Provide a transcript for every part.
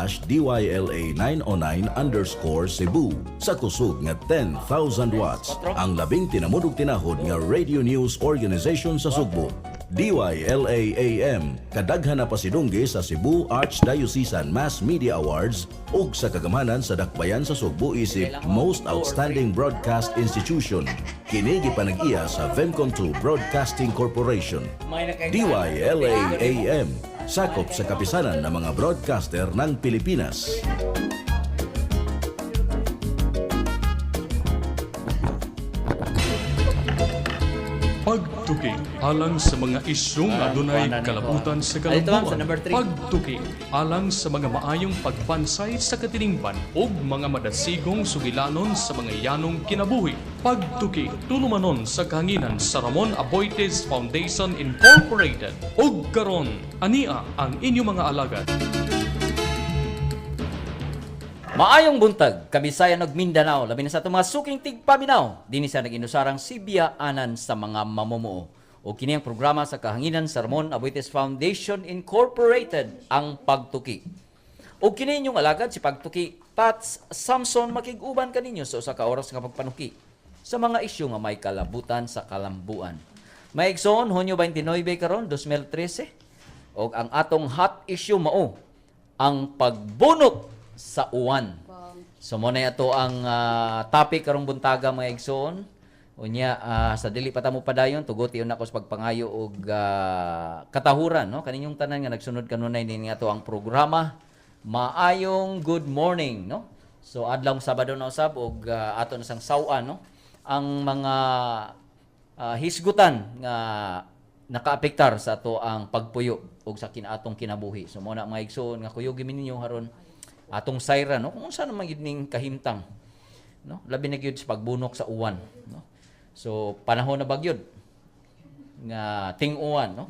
DYLA 909_ Cebu sa kusog nga 10,000 watts ang labing tinamudog tinahod nga radio news organization sa Sugbo. DYLA AM kadaghan na pasidunggi sa Cebu Archdiocesan Mass Media Awards ug sa kagamanan sa dakbayan sa Sugbo isip Most Outstanding Broadcast Institution. Kini gipanag-iya sa Femcom2 Broadcasting Corporation. DYLA AM sakop sa kapisanan ng mga broadcaster ng Pilipinas. Pagtuki alang sa mga isyong adunay kalabutan sa kalambuan. Pagtuki alang sa mga maayong pagpansay sa katiningban ug mga madasigong sugilanon sa mga yanong kinabuhi. Pagtuki tulumanon sa kahanginan sa Ramon Aboitiz Foundation Incorporated. Ug karon ania ang inyong mga alagad. Maayong buntag, Kabisayan ug Mindanao, labi na sa itong mga suking tigpaminaw, dinhi sa nag-inusarang sibiyaanan sa mga mamumuo. O kini ang programa sa kahanginan sa Ramon Aboitiz Foundation Incorporated, ang Pagtuki. O kini inyong alagad si Pagtuki, Tats Samson, makig-uban kaninyo sa usa ka oras nga pagpanuki sa mga isyu nga may kalabutan sa kalambuan. May igsoon, Hunyo 29 karon 2013, o ang atong hot issue mao, ang pagbunot sa uwan. So mo na ito ang topic karong buntaga mga igsoon. Unya sa dili pa ta mo padayon tugot iyon ako sa pagpangayo og katahuran no kaninyong tanan nga nagsunod kanunay ni ato ang programa Maayong Good Morning no. So adlaw Sabado na usab og ato na sang sawan no ang mga hisgutan nga nakaapektar sa ato ang pagpuyo og sa kinaatong kinabuhi. So mo na mga igsoon nga kuyog mi ninyo haron atong sayra no kung unsa naman gid ning kahimtang no labi na gyud sa pagbunok sa uwan no so panahon na bagyod nga ting-uwan no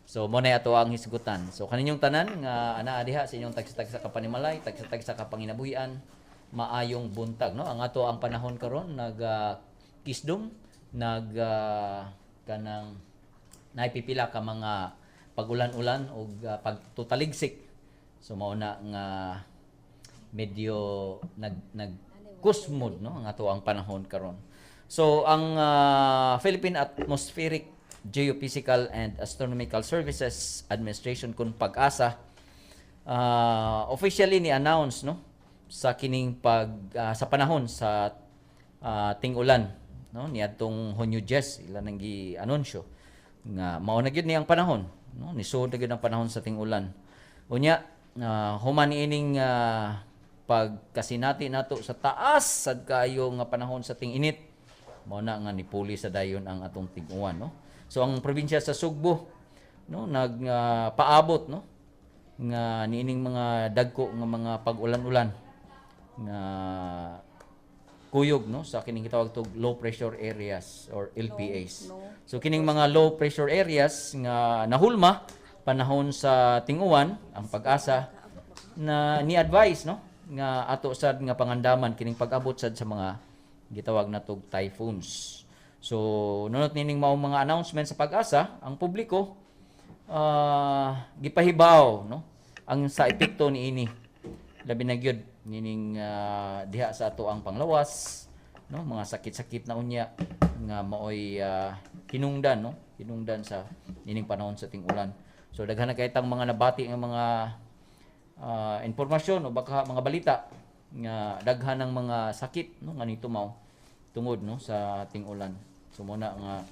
so mo na ato ang hisgutan so kaninyong tanan nga anaa diha sa inyong tagsa-tagsa ka panimalay tagsa-tagsa ka panginabuhian maayong buntag no ang ato ang panahon karon kisdom kanang naipipila ka mga pagulan-ulan og pagtutaligsik so mao na nga medyo nagkusmod no ang ato ang panahon karon. So ang Philippine Atmospheric Geophysical and Astronomical Services Administration kun PAGASA officially ni announce no sa kining sa panahon sa ting-ulan no niadtong Hunyo 10 ila nang gi-anunsyo nga mao na gyud ni ang panahon no nisud na gyud ang panahon sa ting-ulan. Unya human ining pagkasinati nato sa taas sad kayo nga panahon sa ting-init mao na nga nipuli sa dayon ang atong ting-uwan no so ang probinsya sa Sugbo no paabot no nga niining mga dagko nga mga pag-ulan-ulan nga kuyog no sa kining gitawag tog low pressure areas or LPAs so kining mga low pressure areas nga nahulma panahon sa ting-uwan ang PAGASA na ni-advise no nga ato sad nga pangandaman kining pag-abot sad sa mga gitawag natog typhoons. So nunot nining mao mga announcement sa PAGASA ang publiko gipahibaw no ang sa epekto niini labi na gyud nining diha sa ato ang panglawas no mga sakit-sakit na unya nga maoy hinungdan no hinungdan sa nining panahon sa ting-ulan. So daghan na kay tang mga nabati nga mga impormasyon o baka mga balita nga daghan ng mga sakit no nga nito mao tungod no sa ating ulan. So muna nga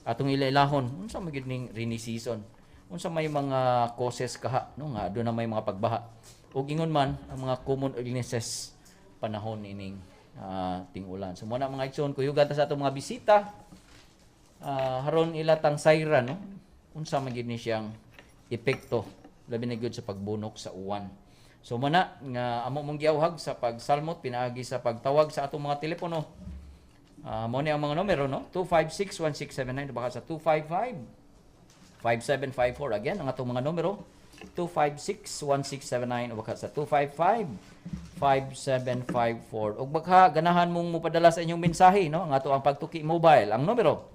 atong ilailahon unsa magid ning rainy season. Unsa may mga causes kaha no nga do na may mga pagbaha. Ug ingon man ang mga common illnesses panahon ining ting-ulan. So muna mga igsoon kuyugan ta sa atong mga bisita haron ilatang sayra no unsa magid ni siyang epekto labi na gyud sa pagbunok sa uwan. So muna nga amo mong giawhag sa pagsalmot pinaagi sa pagtawag sa atong mga telepono. Mo ni ang mga numero no 256-1679 baka sa 255-5754 again ang atong mga numero 256-1679 baka sa 255-5754 ug baka ganahan mong mopadala sa inyong mensahe no ang ato ang Pagtuki Mobile ang numero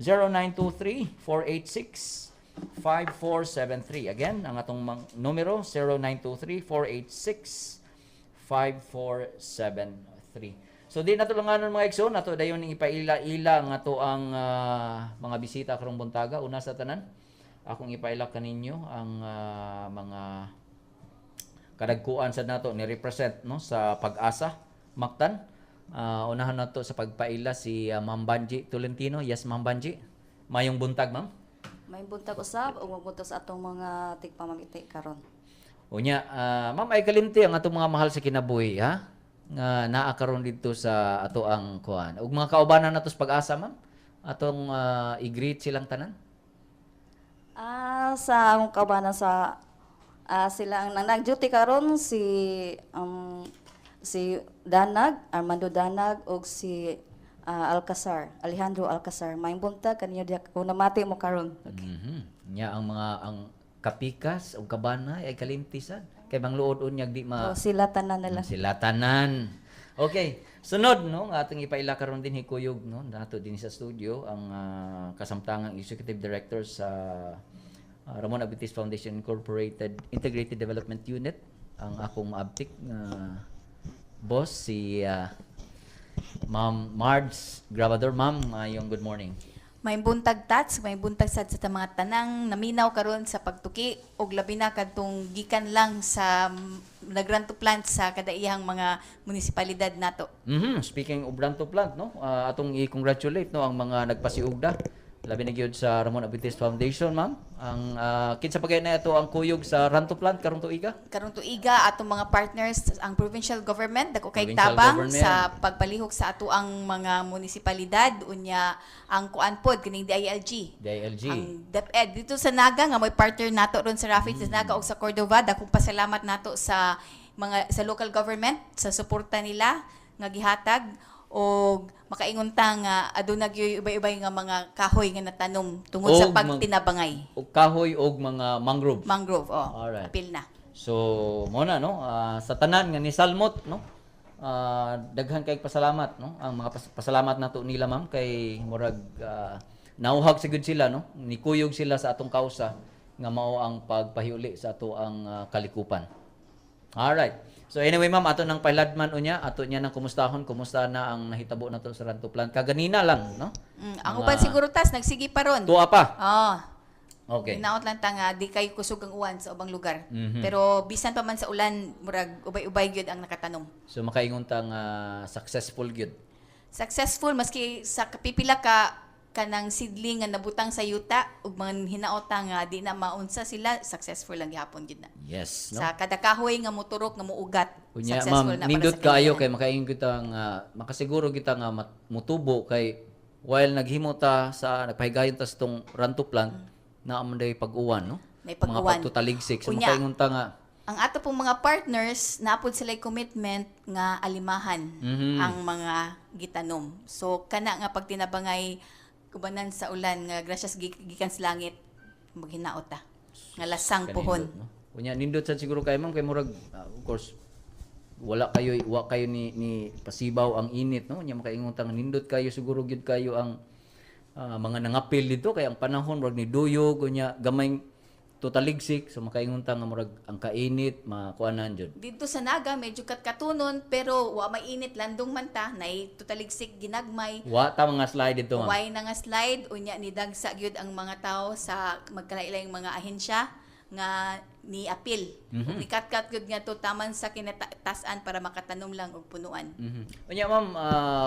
0923-486 5473. Again, ang atong numero 0923-486-5473. So di nato langanon mga igsoon, nato dayon ning ipaila-ila nga to ang mga bisita karong buntaga. Una sa tanan, akong ipaila kaninyo ang mga kadagkuan sad nato ni represent no sa Pag-asa Mactan. Unahan nato sa pagpaila si Ma'am Banji Tolentino. Yes, Ma'am Banji. Mayong buntag, ma'am. May buntag usab o magbuntas atong mga tigpamamiti karon. Unya, ma'am ay kalimti ang atong mga mahal sa kinabuhi, ha? Nga naa karon dito sa ato ang kuan. Ug mga kaubanan nato sa Pag-asa, ma'am. Atong i-greet silang tanan. Sa akong kabanan sa sila ang nag-duty karon si Danag, Armando Danag ug si Alejandro Alcazar. May buntag kanyo diya kung namati mo karon. Nya ang mga kapikas ug kabana ay kalimtisan. Kay bangluod unyag di Sila tanan nila. Sila tanan. Okay, sunod no nga atong ipaila karon din hikuyog no nato din sa studio ang kasamtangang Executive Director sa Ramon Abitis Foundation Incorporated Integrated Development Unit, ang akong maabtik boss si Ma'am Mards Grabador. Ma'am, yung good morning. May buntag tats, may buntag sad sa mga tanang naminaw karon sa pagtuki og labi na kadtong gikan lang sa nagranto plant sa kadaiyang mga munisipalidad nato. Speaking of Ranto Plant no, atong i-congratulate no ang mga nagpasiugda labi na gyud sa Ramon Abitis Foundation, ma'am. Ang kinsa pagay na ito ang kuyog sa Ranto Plant karong tuiga? Karong tuiga atong mga partners ang provincial government dako kay Provincial tabang government. sa pagpalihok sa ato ang mga munisipalidad unya ang kuan pod kining DILG. DILG. Ang DepEd dito sa Naga nga may partner nato ron sa Rafi sa Naga ug sa Cordova. Dakong pasalamat nato sa mga sa local government sa suporta nila nga gihatag og makaingon ta nga aduna gyud ubay-ubay nga mga kahoy nga natanom tungod sa Og pagtinabangay. Og kahoy og mga mangrove. Mangrove, Alright. apil na. So, mo na no, sa tanan nga ni Salmot no. Daghan kay pasalamat no. Ang mga pasalamat nato nila, ma'am, kay murag nauhag sigud sila no. Nikuyog sila sa atong kausa nga mao ang pagpahiuli sa ato ang kalikupan. Alright. So anyway, ma'am, ato nang pailadman unya, ato niya nang kumustahon, kumusta na ang nahitabo nato sa Ranto Plant. Kaganina lang, no? Ang uban siguro tas nagsigi pa ron. Tuwa pa. Okay. Hinaot lang ta nga di kay kusog ang uwan sa ubang lugar. Pero bisan pa man sa ulan, murag ubay-ubay gyud ang nakatanom. So makaingon ta nga successful gyud. Successful maski sa kapipila ka kanang seedling nga nabutang sa yuta ug mga hinaota nga di na maunsa sila, successful lang gihapon gyud na. Yes, no? Sa kada kahoy nga moturok nga muugat, Unya, successful ma'am, na nindot para sa kayo kanila. kay makaingon kita nga makasiguro kita nga mutubo kay while naghimo ta sa nagpahigayon ta sa tong Ranto Plant na amanday pag-uwan, no? May Mga pag-uwan. pagtutaligsik. So Unya, makaingon ta nga ang ato pong mga partners naapod sila commitment nga alimahan ang mga gitanom. So kana nga pag tinabangay kubanan sa ulan nga gracias gikan sa langit maghinaot ta nga lasang pohon. no? Unya nindot sad siguro kay ma'am kay murag of course wa kayo ni pasibaw ang init, no? Unya makaingon ta nga nindot kayo siguro gyud kayo ang mga nangapil dito kay ang panahon murag ni duyog unya gamay tutaligsik, so makaingon ta nga murag ang kainit makuanan jud. Dito sa Naga medyo katunon pero wa mainit landong man ta nay tutaligsik ginagmay. Wa ta mga slide dito, ma'am. Way na nga slide unya ni dagsa gyud ang mga tao sa magkalailayng mga ahensya nga ni apil. Ni kat gyud nga to taman sa kinatasan para makatanom lang og punuan. Unya ma'am,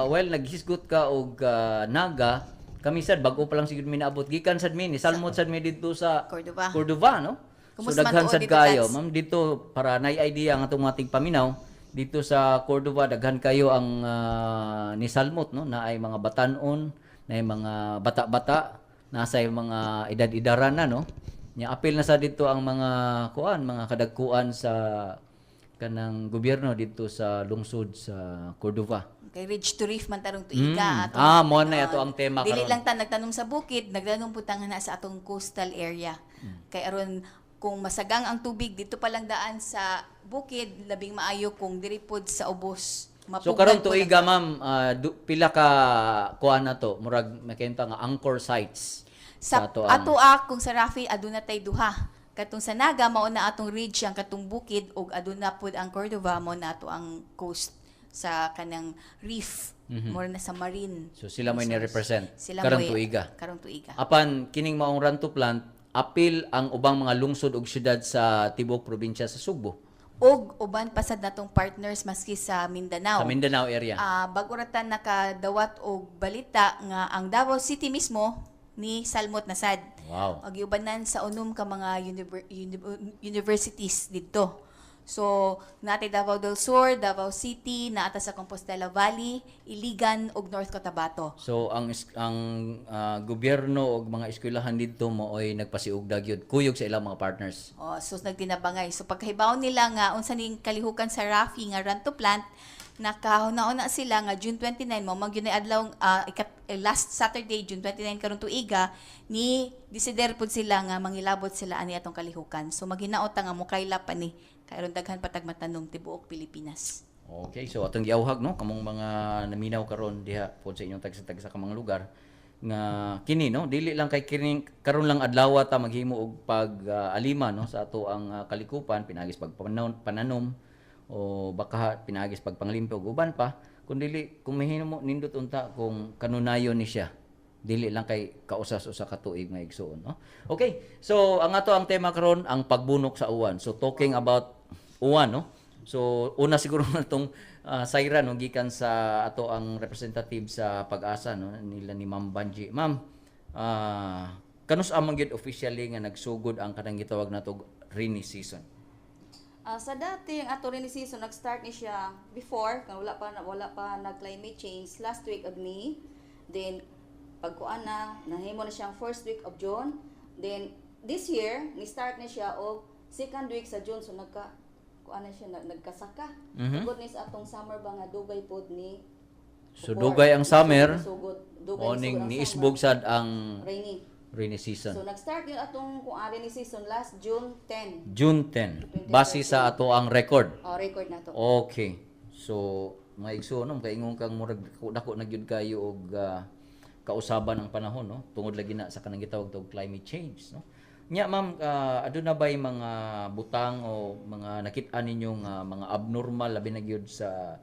well naghisgot ka og Naga, kami sad bago pa lang sigud mi naabot gikan sad mi ni Salmot sad mi dito sa Cordova. no? Kumusta man daghan tuod sad dito, kayo, Tats? ma'am, dito para nay idea ang atong mga tigpaminaw dito sa Cordova daghan kayo ang ni Salmot, no? Na ay mga batanon, na ay mga bata-bata, nasa mga edad-idaran na, no? Nya apil na sa dito ang mga mga kadagkuan sa kanang gobyerno dito sa lungsod sa Cordova. Kay Ridge to Reef man tarong tuiga Mo na ito ang tema dili karon. lang ta nagtanom sa bukid, nagtanom po ta nga na sa atong coastal area. Kay aron kung masagang ang tubig dito pa lang daan sa bukid, labing maayo kung diri pod sa ubos. So karon tuiga, ma'am, pila ka kuan na to, murag makita nga anchor sites. Sa ato ang- ato kung sa Rafi aduna tay duha. Katong sa Naga mao na atong ridge ang katong bukid ug aduna pud ang Cordova mao na ato ang coast sa kanang reef. More na sa marine. So sila may ni-represent Sila karong mo'y- tuiga. Karong tuiga. Apan kining maong Ranto Plant, apil ang ubang mga lungsod ug syudad sa tibok probinsya sa Sugbo, Og uban pasad natong partners maski sa Mindanao. sa Mindanao area. Bago ratan nakadawat og balita nga ang Davao City mismo ni Salmot na sad. Wow. Og iubanan sa unom ka mga universities didto. So, natay Davao del Sur, Davao City, naata sa Compostela Valley, Iligan ug North Cotabato. So ang gobyerno ug mga eskwelahan didto maoy nagpasiugdag yun kuyog sa ilang mga partners. So nagtinabangay. So pagkahibaw nila nga unsa ning kalihukan sa Rafi nga Ranto Plant, nakahuna-una sila nga June 29 mo magyunay adlaw last Saturday June 29 karon tuiga ni desider pud sila nga mangilabot sila ani atong kalihukan. So maghinaot nga mo kaila pa ni kayron daghan patag matanong tibuok Pilipinas. Okay, so atong giawhag no kamong mga naminaw karon diha pod sa inyong tagsa-tagsa ka mga lugar nga kini no dili lang kay kini karon lang adlaw ta maghimo og pag-alima no sa ato ang kalikupan pinagis pananom o baka pinagis pagpanglimpyo og uban pa kun dili kung mahimo nindot unta kung kanunayon ni siya dili lang kay kausas usa ka tuig nga igsuon no. Okay, so ang ato ang tema karon ang pagbunok sa uwan. So talking about uwan no. So una siguro natong sayra no gikan sa ato ang representative sa Pag-asa no nila ni Ma'am Banji. Ma'am, kanus amang gyud officially nga nagsugod ang kanang gitawag nato rainy season. Sa dati, ang ato rin season, nag-start ni siya before, kung wala pa nag-climate change, last week of May. Then, pagkuan na, nahimo na siyang first week of June. Then, this year, ni-start na siya o second week sa June. So, kuan na siya, nagkasaka. Tugod ni sa atong summer ba nga, dugay pod ni... So dugay ang summer, Dugay morning ang ni summer. isbog sad ang Rainy. rainy season. So, nag-start yun atong kung rainy season last June 10. June 10 base sa ato ang record. Record na to. Okay. So, maigso no kay ingon kang murag dako na gyud kayo og kausaban ang panahon no tungod lagi na sa kanang gitawag og climate change no. Nya ma'am, aduna bay mga butang o mga nakit-an ninyong mga abnormal labi na gyud sa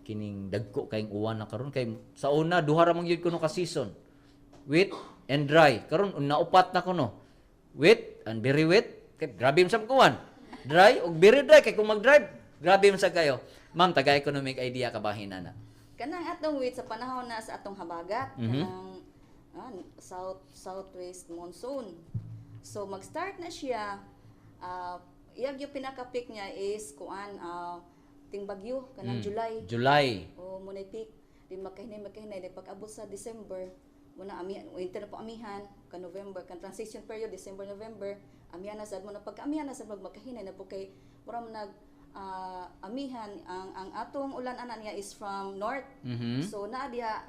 kining dagko kayong uwan na karon kay sa una duha ra man gyud kuno ka season. Wet and dry. Karon naupat na kuno. Wet and very wet. Kay grabe man sa kuwan. Dry ug very dry kay kung mag-drive, grabe man sa kayo. Ma'am, taga economic idea ka bahin na. Kanang atong wait sa panahon na sa atong habagat, kanang southwest monsoon. So mag-start na siya. Iyag yung pinaka-peak niya is kuan ting bagyo kanang July. O munay peak. Di makahinay di pag-abot sa December, muna winter na po amihan ka November kan transition period December November amihan na sad mo na pagka-amihan na sad magmakahinay na po kay mura man amihan ang atong ulan ana niya is from north. So naa diha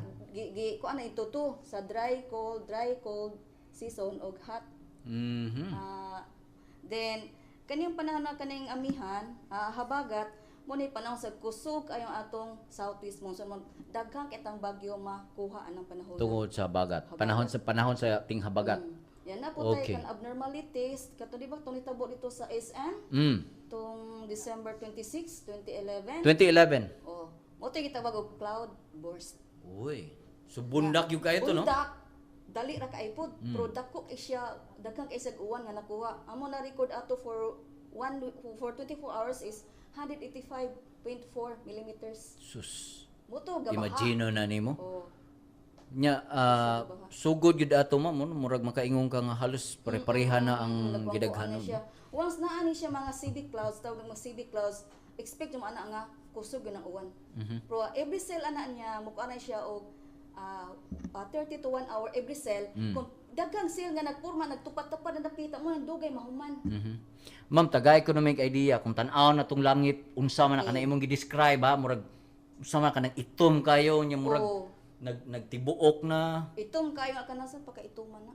kuan na ituto sa dry cold season og hot. Then kaniyang panahon na kaning amihan habagat mo ni panahon sa kusog ayong atong southeast monsoon mo daghang kitang bagyo makuha anang panahon Tungod sa habagat. Panahon sa ting habagat. Yan na po Okay. tayo kan abnormalities kato di ba itong nitabo dito sa SM tong December 26, 2011. 2011. Mo tayo gitawag og cloud burst. Uy. So bundak yung kayo to no? Bundak, dali ra kaay pod. Pero dako kay siya daghang kay sa uwan nga nakuha. Amo na record ato for 24 hours is 185.4 millimeters. Sus. Moto gabaha. Imagino na nimo. Oh. Nya sugod gyud ato ma'am no? Murag makaingon ka nga halos pare-pareha na ang Nagwangwaan gidaghanon. na siya. Once naa ni siya mga civic clouds, tawag mga civic clouds, expect yung ana nga kusog yun ang uwan. Pero every cell ana niya mukha na siya og 30 to 1 hour every cell. Kung daghang cell nga nagpurma nagtupat-tupat na nakita mo nang dugay mahuman. Ma'am, taga economic idea kung tan-aw na tong langit unsa man na kana imong gi-describe ha murag unsa man kanang itom kayo nya murag nagtibuok na Itong kayo nga kanasa pagka-ituman na.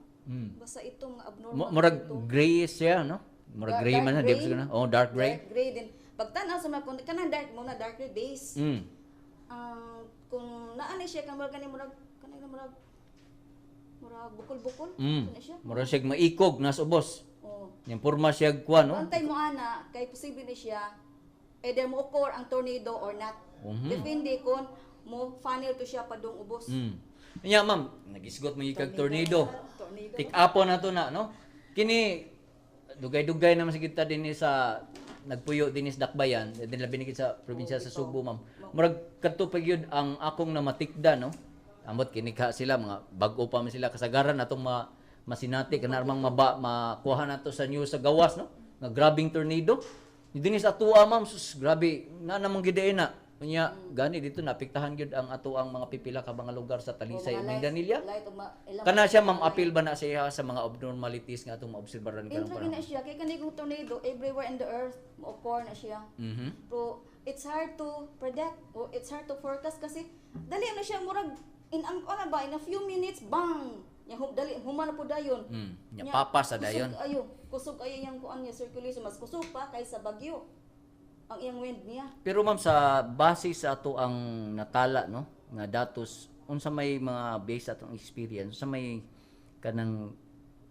Basta itong nga abnormal. murag gray siya no? Murag gray man na gray. di ba na? Oh, dark gray. Dark gray din. Pagtanaw sa mga kung kanang dark mo na dark gray base. Kung naani siya kan murag kanang murag Mura bukol-bukol. Mm. Na siya. Mura siya maikog nas ubos. Oh. Yung porma siya kuan no. Antay mo ana kay posible ni siya either mo occur ang tornado or not. Depende kung mo funnel to siya padung ubos. Nya ma'am, nagisgot mo yung kag tornado. Tornado. Pick up na to na no. Kini dugay-dugay naman sa kita din sa nagpuyo din sa Dakbayan, din labi ni sa probinsya sa Subo ma'am. Murag kadto pag yun ang akong namatikda no. Amot kini ka sila mga bag-o pa man sila kasagaran atong masinati kana armang makuha nato sa news sa gawas no. Nga grabing tornado. Dinhi sa atuwa ma'am, sus grabe na namang gid na. Unya gani dito napiktahan gyud ang ato ang mga pipila ka mga lugar sa Talisay ug Mindanilla. Kana siya ma'am appeal ba na siya sa mga abnormalities nga atong maobserbahan kanang Intro na siya kay kanay kung tornado everywhere in the earth mo occur na siya. Pero it's hard to predict or it's hard to forecast kasi dali na siya murag in ang ano ba in a few minutes bang nya dali human na po dayon. Nya papas sa dayon. Kusog ayo yang kuan niya circulation mas kusog pa kaysa bagyo. Ang iyang wind niya. Pero ma'am sa base sa ato ang natala no nga datos unsa may mga base atong experience sa may kanang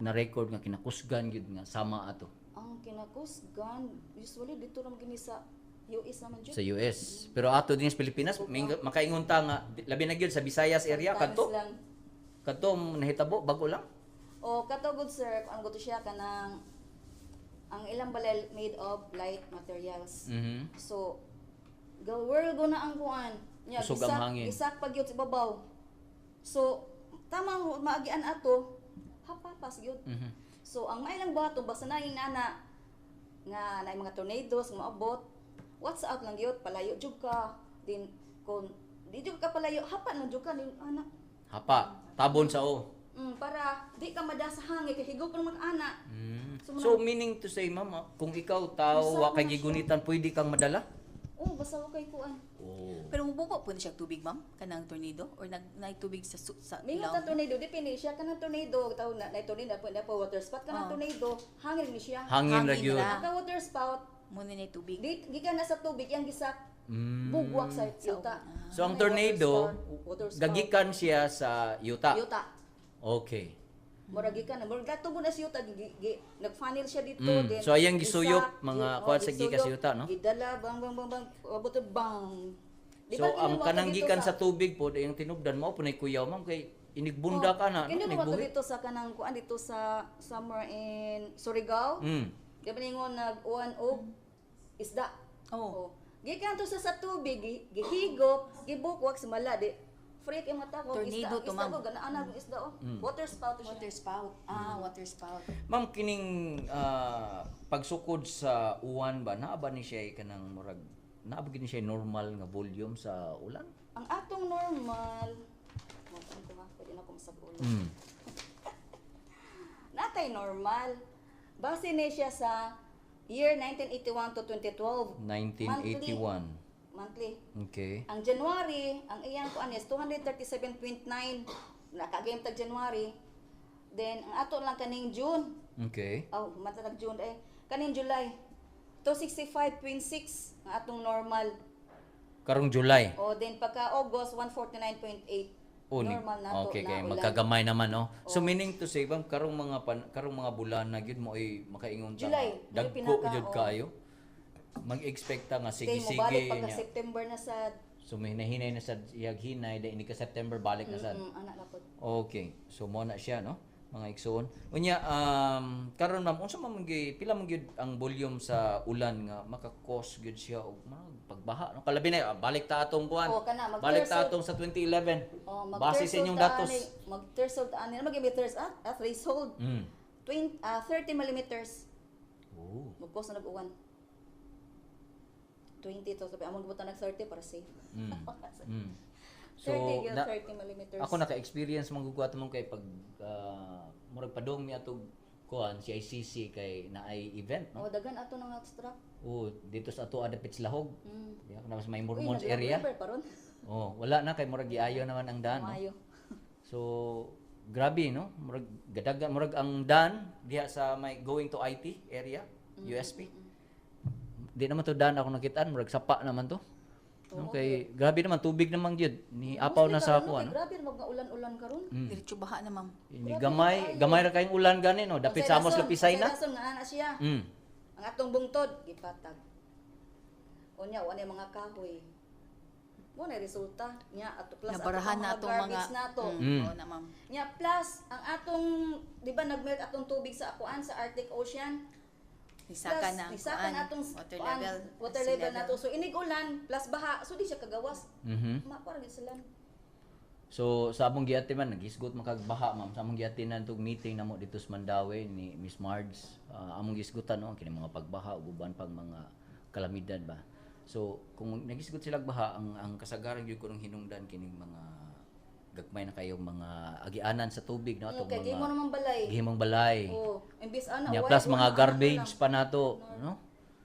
na record nga kinakusgan gyud nga sama ato Ang kinakusgan usually dito ra gini sa US naman jud. sa US. Pero ato din sa Pilipinas makaingon ta nga labi na gyud sa Visayas area kadto nahitabo bago lang. O kato good sir, ang gusto siya kanang ang ilang balay made of light materials. So, world go na ang kuan. Nya Kusog ang hangin. Isak pag yun sa ibabaw. So, tamang maagian ato, hapapas yun. So, ang mailang bato, basta na inana nga na mga tornadoes, maabot, what's out lang yun, palayo jud ka. Din, kung di jud ka palayo, hapa lang jud ka, din, anak. Hapa, tabon sa o. Para di ka madasa hangin, kay higop ka naman ana. So meaning to say ma'am, kung ikaw tao wa kay gigunitan pwede kang madala? Oh, basta okay kuan. Pero mububo po na siya tubig, ma'am? Kanang tornado? Or naitubig sa May ilaw? mga tornado, depende siya kanang tornado, tawag na tornado na po water spout kanang tornado, hangin ni siya. Hangin ra gyud. ra. Ang water spout, Muna na tubig. di gikan na sa tubig yang gisak. Bugwak sa yuta. So ang May tornado water spout. gagikan siya sa yuta. Yuta. Okay. Murag gikan na, murag datugo na sa yuta, nag-funnel siya dito din. So ayang gisuyop gisak, mga kuan sa gikas yuta no? Gidala bang abot bang. Di So ba ang kinuha kanang to dito gikan sa tubig po yung tinubdan mao punay kuyaw ma'am kay inigbunda ka na no? Kinuha to Nigbuhi. dito sa kanang kuan dito sa summer in Surigao. Di ba ningon nag-uwan og isda. Oh. Gikan to sa tubig, gihigop, gibukwak sa mala di. Freak yung mata ko, Tornado to, ma'am. Isda ko, ganaan ang isda oh. Water spout to siya. Water spout. Water spout. Ma'am kining pagsukod sa uwan ba naa ba ni siya kanang murag naa ba gini siya normal nga volume sa ulan? Ang atong normal, pwede na akong sabulo. Natay normal. Base ni siya sa year 1981 to 2012. 1981. Monthly. Okay. Ang January, ang iyang kuan is 237.9 nakagame tag January. Then ang ato lang kaning June. Okay. Oh, matag June kaning July. 265.6 ang atong normal. Karong July. O then pagka August 149.8. Normal na to okay, na kay ulan. magkagamay naman no. So meaning to say bang karong mga bulan na gyud mo ay makaingon ta. July, Dagko pinaka, gyud kaayo. Mag-expect ta nga Kay mo sige-sige balik pagka niya. September na sa So may nahinay na sa iyag hinay dahil ini ka September balik na sad. anak na po. Okay. So mo na siya no. Mga igsoon. Unya karon ma'am unsa man pila man gyud ang volume sa ulan nga maka-cause gyud siya og pagbaha no. Kalabi na balik ta atong kuan. O, kana, Balik ta mag-threshold. atong sa 2011. Oh, Base sa inyong datos. Mag-threshold ani, threshold. 30 millimeters. Oh. Magkos na nag-uwan. 20 to sabi among gibutan nag 30 para safe. So 30 millimeters. ako naka-experience manggugwat mo kay pag murag padong mi atog kuan si ICC kay naay event no. Oh, dagan ato nang abstract. Dito sa ato adapit Lahog. Diya na sa may Uy, Mormons area. paron. Wala na kay murag giayo naman ang daan no. Mayo. So grabe no, murag gadagan murag ang daan diha sa may going to IT area, USP. Di naman to daan ako nakitaan, murag sapa naman to. Okay, grabe naman tubig naman gyud. Ni apaw na sa ako ano. Grabe mag ulan-ulan karon. Diretso baha na, ma'am. Ini gamay ra kayong ulan gani no. Dapit sa amos lapisay na. Rason nga ana siya. Mm. Ang atong bungtod gipatag. Unya wa mga kahoy. Mo na resulta nya ato plus Nabarahan na atong mga garbage nato. Oo na, ma'am. Nya plus ang atong di ba nagmelt atong tubig sa akuan sa Arctic Ocean. Nisaka na ang nisakan atong water level nato. So inig ulan plus baha so di siya kagawas. Mhm. Mapara gid sila. So sa among giati man nagisgot makagbaha ma'am. Sa among giati na tug meeting namo dito sa Mandawi ni Miss Marge. Among gisgutan no kini mga pagbaha ug uban pang mga kalamidad ba. So kung nagisgot sila baha ang kasagaran gyud ko nung hinungdan kining mga gagmay na kayong mga agianan sa tubig no atong Okay, mga mo naman balay. gihimong balay. Oh, imbis ana Nya wala plus ko mga na- garbage pa nato no.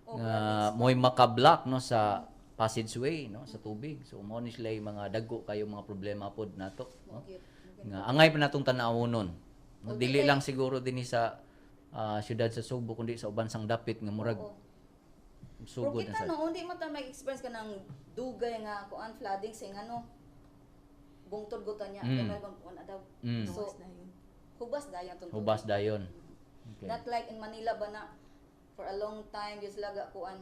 Nga mo'y makablock no sa passageway no sa tubig. So mo ni sila yung mga dagko kayo mga problema pod nato no. Nga angay pa natong tan-awonon. No, dili lang siguro dinhi sa syudad sa Subo kundi sa uban sang dapit nga murag Pero sugod na kita sa. no, hindi mo ta may experience ka ng dugay nga kuan flooding sing ano. Bungtod gutan niya, may kuan daw. Mm. So hubas dayon tong Hubas dayon. Okay. Not like in Manila ba na for a long time just laga kuan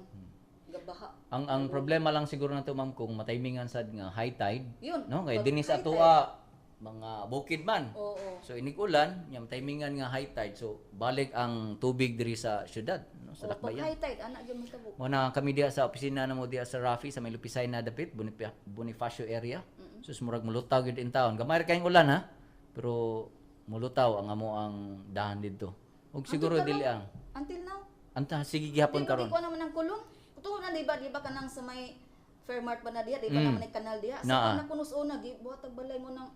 gabaha. Ang problema lang siguro nato ma'am kung matimingan sad nga high tide, Yun, no? Kay pag dinhi sa high atoa mga bukid man. Oo. So inig ulan, nya timingan nga high tide. So balik ang tubig diri sa syudad, no? Sa Pag Dakbayan. high tide ana gyud mo tabo. Muna kami diya sa opisina na mo diya sa Rafi sa may Lupisay na dapit, Bonifacio area. So murag mulutaw gyud in town. Gamay ra kayong ulan ha. Pero mulutaw ang amo ang dahan didto. Ug siguro dili ang Until now. anta sige gihapon karon. Di ko naman ang kulong. Kuto na di ba kanang sa may Fairmart ba na diha, di ba naman ang kanal diha. Sa Naa. kana kunos una gi buhatag balay mo ng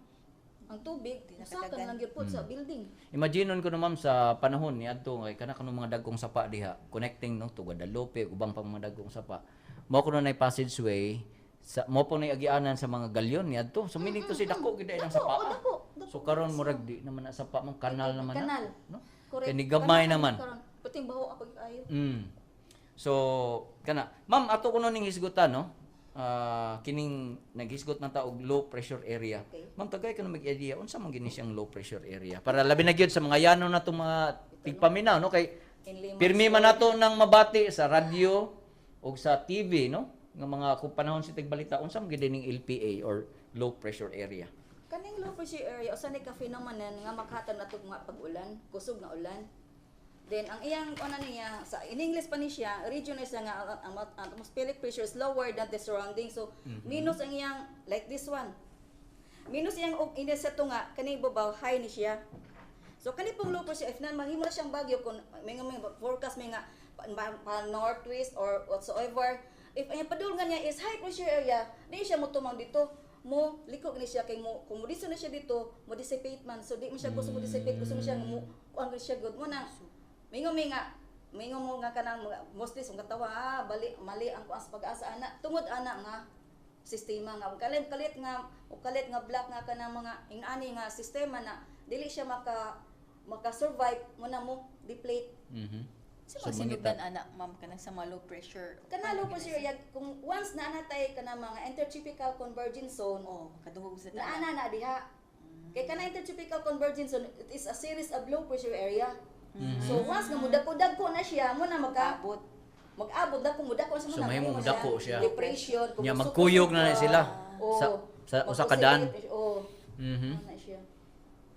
ang tubig, usakan lang gyud pod sa building. Imagineon ko naman sa panahon ni adto kay kana kanang mga dagkong sapa diha connecting no to Guadalupe ubang pang mga dagkong sapa. Mao kuno nay passageway sa mo po nay agianan sa mga galyon ni adto. So meaning to si dako gid ang sapa. Dako. So karon murag di naman na sapa man kanal naman Kanal. na. No? Correct. Kaya ni gamay Kanal naman. karon. Pati baho apag ayo. So kana ma'am ato kuno ning hisgutan no. Kining naghisgot na ta og low pressure area. Okay. Ma'am tagay ka na mag-idea unsa man gini siyang low pressure area para labi na gyud sa mga yano na mga tigpaminaw no kay pirmi man nato nang mabati sa radyo o sa TV no nga mga kung panahon si tigbalita unsa man gid ning LPA or low pressure area. Kaning low pressure area usa ni ka phenomenon nga makhatag nato nga pag-ulan, kusog nga ulan. Then ang iyang niya sa in English pa ni siya, region is nga ang atmospheric pressure is lower than the surrounding. So minus ang iyang like this one. Minus iyang init sa tunga kani babaw high ni siya. So kani pong low pressure if nan mahimo na siyang bagyo kung may forecast may nga pa northwest or whatsoever. If ang padulngan niya is high pressure area, di siya mo tumang dito. Mo liko ni siya kay mo kung mo na siya dito, mo dissipate man. So di mo siya gusto mo dissipate, gusto mo siya mo kuan siya good mo na. Mingo mo nga kanang mostly sung katawa mali ang kuan sa pag-asa ana tungod ana nga sistema nga kalit nga black nga kanang mga inani nga sistema na dili siya maka-survive mo na mo deplete. So sinugdan anak ma'am kanang sa mga low pressure. Kanalo po siya kung once na natay kanang mga intertropical convergence zone Kadungog sa na ana diha. Kay kanang intertropical convergence zone it is a series of low pressure area. So once nga mudako na siya mo na mag-abot dako mudako sa So mga mahimo mudako siya. depression Nya magkuyog na sila sa usa ka daan. Na siya.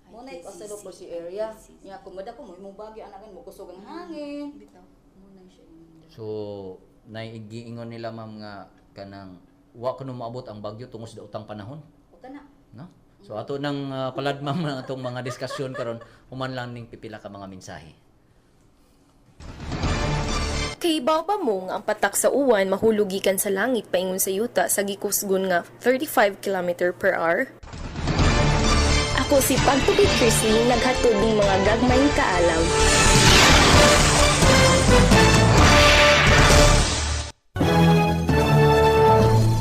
Mo na ito sa low pressure area. Nya kung mudako mo imong bagyo anagan mo kusog ang hangin. Mo na siya. So naigiingon nila ma'am nga kanang wa kuno maabot ang bagyo tungod sa utang panahon, O kana. no? So ato nang paladmam na atong mga diskusyon karon human lang ning pipila ka mga mensahe. Kay ibaw pa mo nga ang patak sa uwan mahulugikan sa langit paingon sa yuta sa gikusgon nga 35 km per hour. Ako si Pagtubig Chrissy, naghatod ng mga gagmayng kaalam.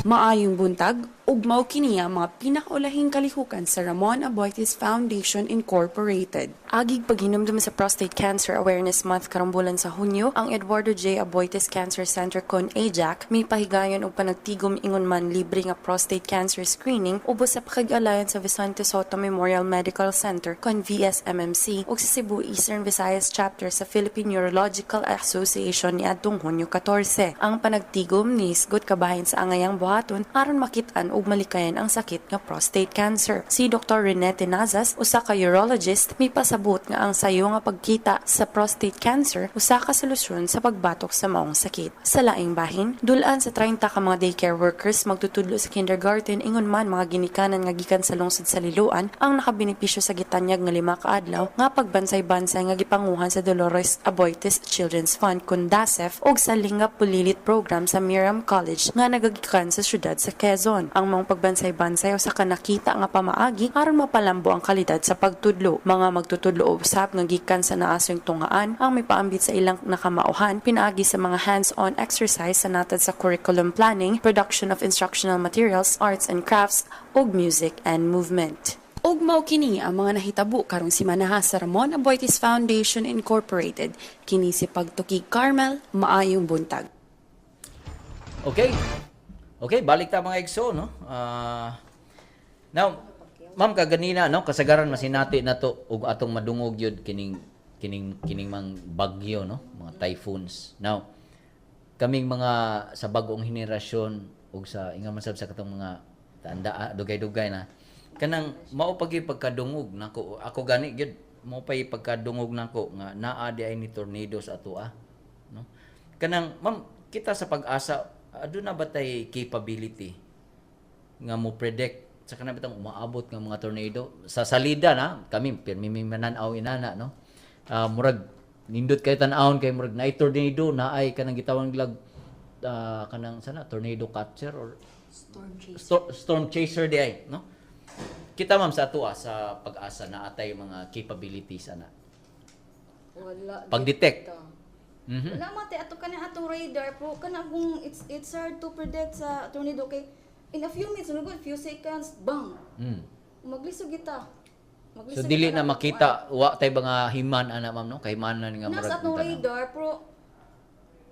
Maayong buntag ug mao kini ang mga pinakaulahing kalihukan sa Ramon Aboitiz Foundation Incorporated. Agig paghinumdum sa Prostate Cancer Awareness Month karong bulan sa Hunyo, ang Eduardo J. Aboitiz Cancer Center kon AJAC may pahigayon og panagtigom ingon man libre nga prostate cancer screening ubos sa pakig-alayan sa Vicente Soto Memorial Medical Center kon VSMMC ug sa Cebu Eastern Visayas Chapter sa Philippine Urological Association ni adtong Hunyo 14. Ang panagtigom ni isgot kabahin sa angayang buhaton aron makit-an ug malikayan ang sakit nga prostate cancer. Si Dr. Rene Tenazas, usa ka urologist, may pasabot nga ang sayo nga pagkita sa prostate cancer usa ka solusyon sa pagbatok sa maong sakit. Sa laing bahin, dulan sa 30 ka mga daycare workers magtutudlo sa kindergarten ingon man mga ginikanan nga gikan sa lungsod sa Liloan ang nakabenepisyo sa gitanyag nga 5 ka adlaw nga pagbansay-bansay nga gipanguhan sa Dolores Aboitiz Children's Fund kun DASEF ug sa Lingap Pulilit program sa Miriam College nga nagagikan sa syudad sa Quezon. Ang mga pagbansay-bansay usa ka nakita nga pamaagi aron mapalambo ang kalidad sa pagtudlo. Mga magtutudlo usab nga gikan sa naasong tungaan ang may paambit sa ilang nakamauhan pinaagi sa mga hands-on exercise sa natad sa curriculum planning, production of instructional materials, arts and crafts, ug music and movement. Ug mao kini ang mga nahitabo karong simanaha sa Ramon Aboitiz Foundation Incorporated. Kini si Pagtukig Carmel, maayong buntag. Okay, balik ta mga igso, no? Now, ma'am kaganina, no, kasagaran masinati na to ug atong madungog yun kining mang bagyo, no, mga typhoons. Now, kaming mga sa bagong henerasyon ug sa inga masab sa katong mga tanda dugay-dugay na kanang mao pagi pagkadungog nako ako gani gyud mao pay pagkadungog nako nga naa di ay ni tornado sa ato no kanang ma'am kita sa pag-asa aduna ba tay capability nga mo predict sa kanang bitang umaabot nga mga tornado sa salida na kami pirmi mananaw inana no murag nindot kay tan-awon kay murag na tornado na ay kanang gitawag lag kanang sana tornado catcher or storm chaser di ay no kita ma'am sa ato sa pag-asa na atay mga capabilities ana Wala. pag-detect Wala mate ato kani atong radar pro kana kung it's hard to predict sa tornado kay in a few minutes lugod few seconds bang. Maglisod kita. So dili na makita wa tay mga himan ana ma'am no kay himanan nga murag nasa atong radar pro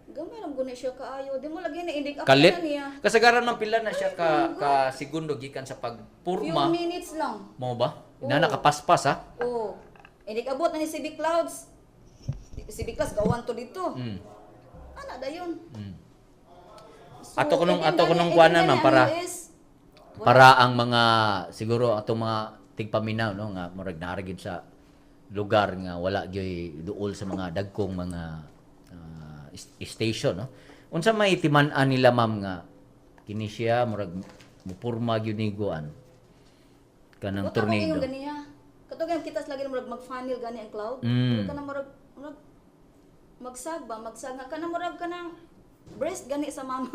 gamay lang guna siya kaayo di mo lagi na indik up kalit na niya. kasagaran man pila na siya ka segundo gikan sa pagpurma Few minutes lang. mo ba ina nakapaspas ha Oo. Indik abot na ni CB Clouds. CB Clouds gawan to dito. Ana dayon. So, ato kunong kuanan man para ang mga siguro atong mga tigpaminaw no nga murag naaragid sa lugar nga wala gyoy duol sa mga dagkong mga station no unsa may timan-an nila ma'am nga kini siya murag mupurma gyud ni guan kanang tornado katong kita lagi na murag mag-funnel gani ang cloud kana murag magsag nga kana murag kanang breast gani sa mama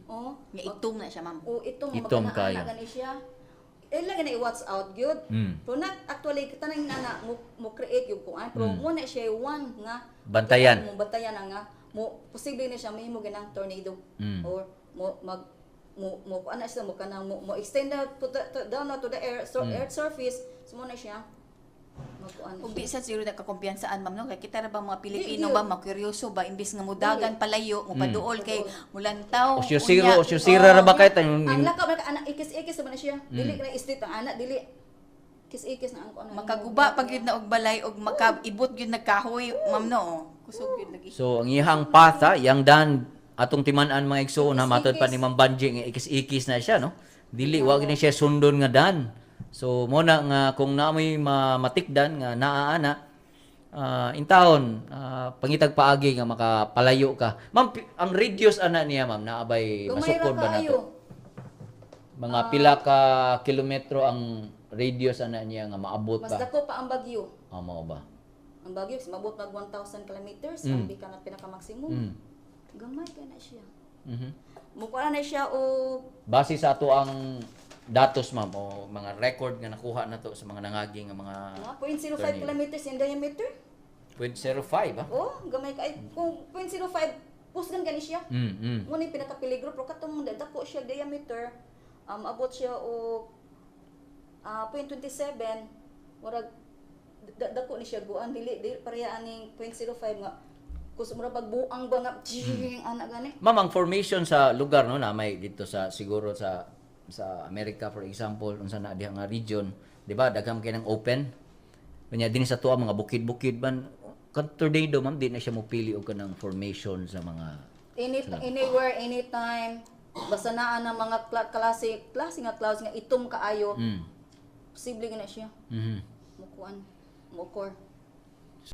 oh Nga itom na siya, ma'am. oh itom kayo gani siya lagi na i-watch out gyud pero not actually kita nang inana mo create yung kuan pero mo na siya one nga bantayan nga mo posible na siya mahimo ganang tornado or mo kuan na siya mo kanang mo extend down to the air earth surface so mo na siya magkuan Ug bisan siguro nakakumpiyansaan, ma'am, no? Kay kita ra ba mga Pilipino ba makuryoso ba imbis nga mudagan palayo, mo paduol kay mulantaw. Osyosira ra ba kay ang lakaw anak ikis-ikis man na siya dili na street ang anak dili kis-ikis na ang kuan Makaguba pag yun na og balay og makaibot yun nagkahoy, ma'am, no? Kusog yun lagi. so ang iyang path yang dan atong timan-an mga igsoon na matod pa ni Ma'am Banji nga ikis-ikis na siya no dili wa gini siya sundon nga dan so mo na nga kung naamoy matikdan nga naaana intawon pangitag paagi nga makapalayo ka ma'am ang radius ana niya ma'am naabay masukod ba nato mga pila ka kilometro ang radius ana niya nga maabot mas ba dako pa ang bagyo mao ba ang bagyo maabot mag 1,000 kilometers ang bika na pinaka-maximum gamay kay na siya mukuha na siya o base sa ato ang datos ma'am o mga record nga nakuha nato sa mga nangaging nga mga 0.05 kilometers in diameter 0.05 ha oh gamay kay kung 0.05 pusgan gani siya mo ni pinaka-peligro pero katong dako siya diameter abot siya og 0.27 murag dako ni siya guan dili pareha aning 0.05 nga kus mura pagbuang ba nga ana gani. Ma'am, ang formation sa lugar no na may dito sa siguro sa America for example unsa na diha nga region, di ba? Daghang kay nang open. Kanya din sa tuwa mga bukid-bukid man kan tornado ma'am di na siya mopili og kanang formation sa mga anywhere anytime basta naa ng mga klase nga clouds nga itom kaayo. Posible gina siya. Mukuan mukor.